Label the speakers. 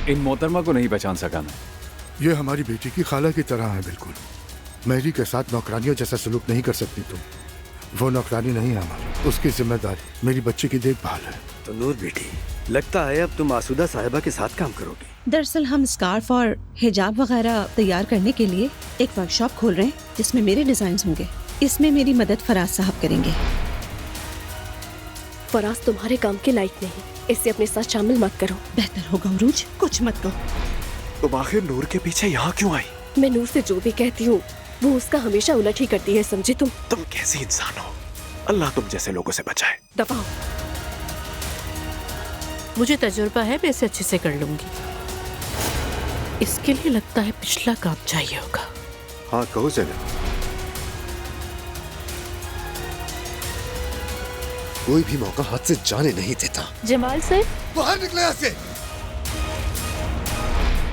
Speaker 1: इन मोहतरमा को नहीं पहचान सका मैं।
Speaker 2: ये हमारी बेटी की खाला की तरह है बिल्कुल। मैरी के साथ नौकरानियों जैसा सलूक नहीं कर सकती तुम। वो नौकरानी नहीं है हमारी, उसकी जिम्मेदारी मेरी बच्ची की देखभाल है।
Speaker 3: तो नूर बेटी, लगता है अब तुम आसूदा साहिबा के साथ काम करोगी।
Speaker 4: दरअसल हम स्कार्फ और हिजाब वगैरह तैयार करने के लिए एक वर्कशॉप खोल रहे हैं जिसमें मेरे डिजाइन होंगे। इसमें मेरी मदद फराज साहब करेंगे।
Speaker 5: फराज तुम्हारे काम के लायक नहीं, इससे अपने साथ शामिल मत करो।
Speaker 4: बेहतर होगा उरूज कुछ मत कहो।
Speaker 6: तुम आखिर नूर के पीछे यहाँ क्यों आई?
Speaker 5: मैं नूर से जो भी कहती हूँ वो उसका हमेशा उलट ही करती है, समझे तुम?
Speaker 6: तुम कैसी इंसान हो? अल्लाह तुम जैसे लोगों से बचाए।
Speaker 5: दबाओ।
Speaker 7: मुझे तजुर्बा है, मैं इसे अच्छे से कर लूंगी। इसके लिए लगता है पिछला काम चाहिए होगा।
Speaker 3: हाँ कहो ज़ैनब।
Speaker 8: कोई भी मौका हाथ से जाने नहीं देता।
Speaker 5: जमाल सर,
Speaker 8: बाहर निकले यहाँ से।